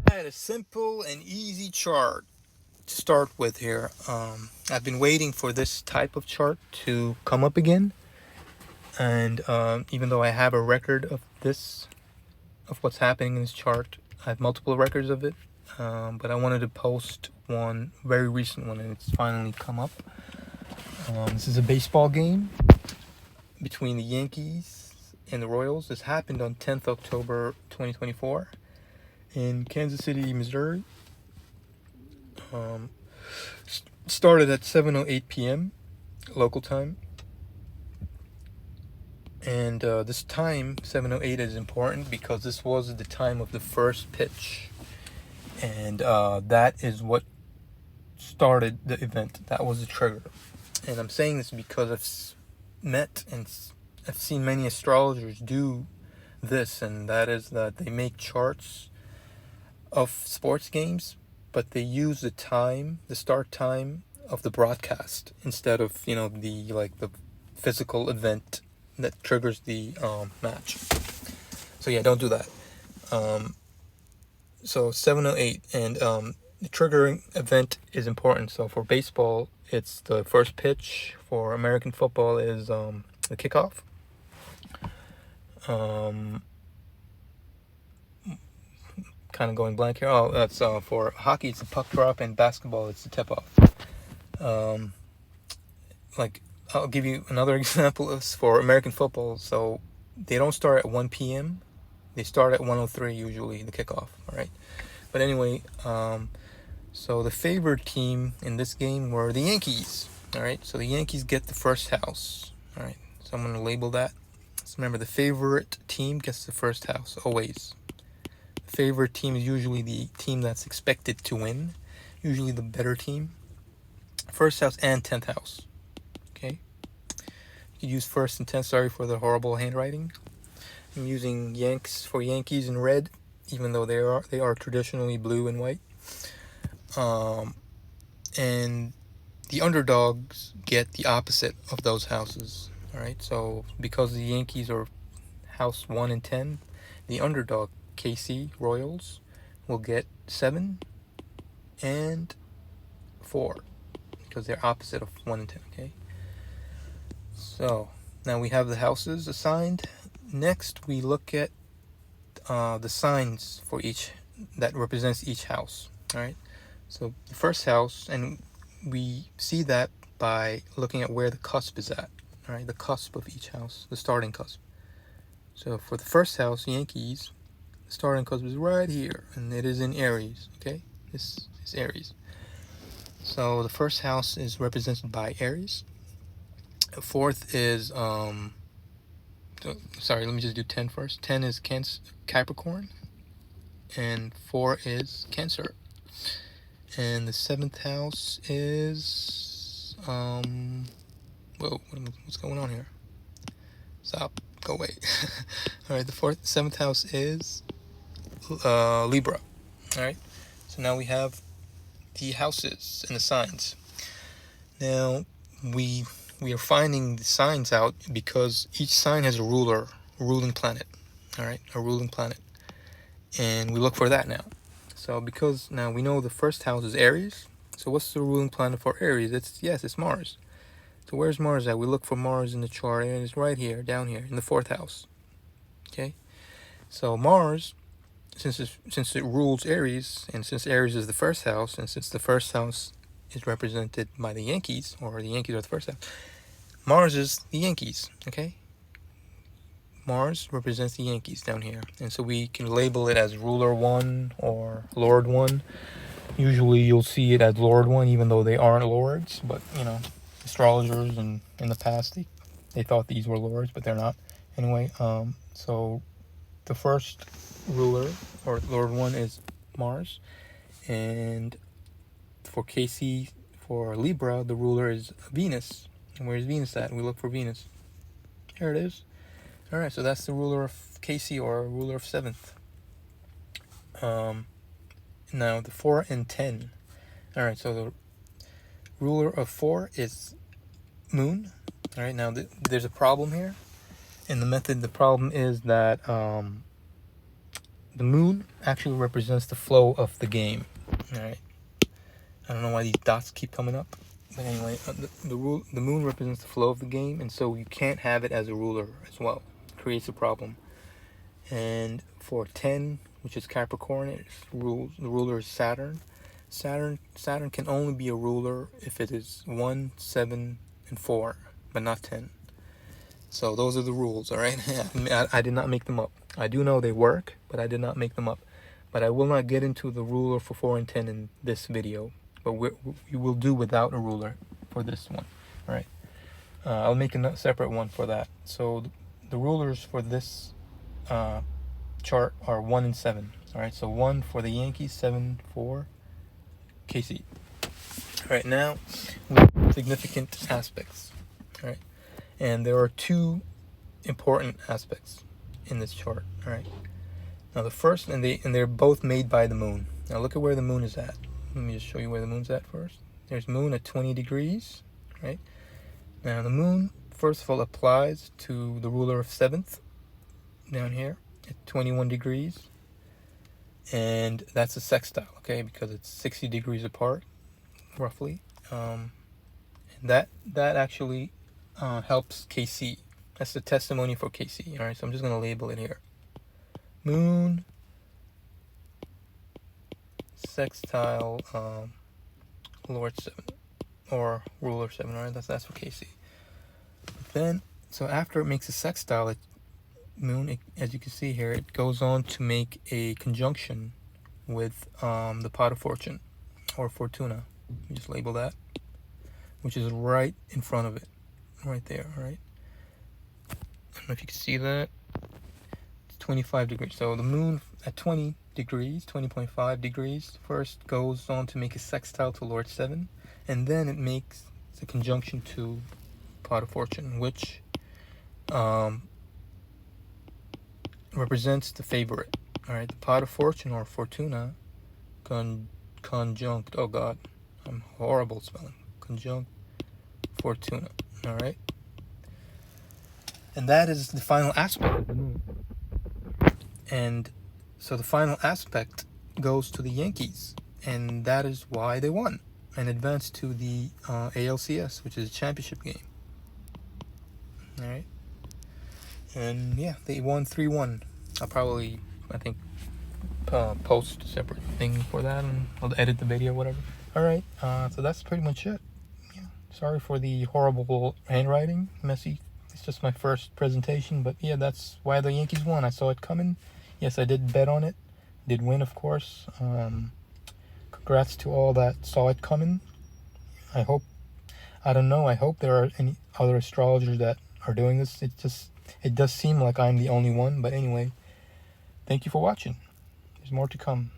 Alright, a simple and easy chart to start with here. I've been waiting for this type of chart to come up again, and even though I have a record of what's happening in this chart, I have multiple records of it. But I wanted to post one very recent one, and it's finally come up. This is a baseball game between the Yankees and the Royals. This happened on 10th October 2024 in Kansas City, Missouri. Started at 7:08 p.m. local time, and this time 7:08 is important because this was the time of the first pitch, and that is what started the event. That was the trigger. And I'm saying this because I've seen many astrologers do this, and that is that they make charts of sports games, but they use the start time of the broadcast instead of the physical event that triggers the match. So yeah, don't do that. So 7:08, and the triggering event is important. So for baseball, it's the first pitch. For American football, is the kickoff. Kind of going blank here. Oh, that's for hockey, it's the puck drop, and basketball, it's the tip off. I'll give you another example is for American football. So they don't start at 1 p.m. They start at 1:03 usually, the kickoff. All right. But anyway, so the favored team in this game were the Yankees. All right. So the Yankees get the first house. All right. So I'm going to label that. So remember, the favorite team gets the first house always. The favorite team is usually the team that's expected to win, usually the better team. First house and 10th house. Okay. You could use first and 10th. Sorry for the horrible handwriting. I'm using Yankees in red, even though they are traditionally blue and white. And the underdogs get the opposite of those houses. All right. So because the Yankees are house 1 and 10, the underdog KC Royals will get 7 and 4 because they're opposite of 1 and 10. Okay. So now we have the houses assigned. Next, we look at the signs for each that represents each house. All right. So the first house, and we see that by looking at where the cusp is at. All right, the cusp of each house, the starting cusp. So for the first house, Yankees, the starting cusp is right here, and it is in Aries. Okay, this is Aries. So the first house is represented by Aries. The fourth is sorry, let me just do 10 first. 10 is Capricorn, and 4 is Cancer. And the 7th house is whoa, what's going on here? Stop, go away. All right, the 7th house is Libra. All right, so now we have the houses and the signs. Now we are finding the signs out because each sign has a ruling planet. All right, a ruling planet, and we look for that now. So because now we know the first house is Aries, so what's the ruling planet for Aries? It's Mars. So where's Mars at? We look for Mars in the chart, and it's right here, down here, in the 4th house. Okay, so Mars, since it rules Aries, and since Aries is the first house, and since the first house is represented by the Yankees, or the Yankees are the first house, Mars is the Yankees. Okay, Mars represents the Yankees down here, and so we can label it as Ruler 1 or Lord 1. Usually you'll see it as Lord 1, even though they aren't lords, but astrologers in the past they thought these were lords, but they're not. Anyway, so the first ruler or Lord 1 is Mars, and for KC, for Libra, the ruler is Venus. And where's Venus at? We look for Venus. Here it is. All right, so that's the ruler of KC, or ruler of 7th. Now the 4 and 10. All right, so the ruler of 4 is Moon. All right, now there's a problem here in the method. The problem is that the moon actually represents the flow of the game. All right. I don't know why these dots keep coming up, but anyway, the moon represents the flow of the game, and so you can't have it as a ruler as well. It creates a problem. And for 10, which is Capricorn, the ruler is Saturn. Saturn can only be a ruler if it is 1, 7, and 4, but not 10. So those are the rules, all right? I did not make them up. I do know they work, but I did not make them up. But I will not get into the ruler for 4 and 10 in this video. But we will do without a ruler for this one, all right? I'll make a separate one for that. So the rulers for this chart are 1 and 7, all right? So 1 for the Yankees, 7 for KC. All right, now significant aspects, all right? And there are 2 important aspects in this chart, all right? Now the first, and they're both made by the moon. Now look at where the moon is at. Let me just show you where the moon's at first. There's moon at 20 degrees, right? Now the moon, first of all, applies to the ruler of 7th down here at 21 degrees. And that's a sextile, okay? Because it's 60 degrees apart, roughly. And that actually helps KC. That's the testimony for KC, all right? So I'm just going to label it here. Moon, sextile, Lord 7, or ruler 7, all right? That's for KC. But then, so after it makes a sextile, moon, as you can see here, it goes on to make a conjunction with the pot of fortune, or fortuna. Let me just label that, which is right in front of it, right there, all right? I don't know if you can see that. It's 25 degrees. So the moon at 20 degrees, 20.5 degrees, first goes on to make a sextile to Lord 7, and then it makes a conjunction to pot of fortune, which represents the favorite, all right? The pot of fortune, or fortuna, conjunct, oh god, I'm horrible spelling, conjunct fortuna, all right? And that is the final aspect of the moon. And so the final aspect goes to the Yankees, and that is why they won and advanced to the ALCS, which is a championship game. All right, and yeah, they won 3-1. I'll probably, I think, post a separate thing for that, and I'll edit the video, whatever. All right, so that's pretty much it. Yeah, sorry for the horrible handwriting, messy. It's just my first presentation, but yeah, that's why the Yankees won. I saw it coming. Yes, I did bet on it. Did win, of course. Congrats to all that saw it coming. I hope there are any other astrologers that are doing this. It does seem like I'm the only one, but anyway, thank you for watching. There's more to come.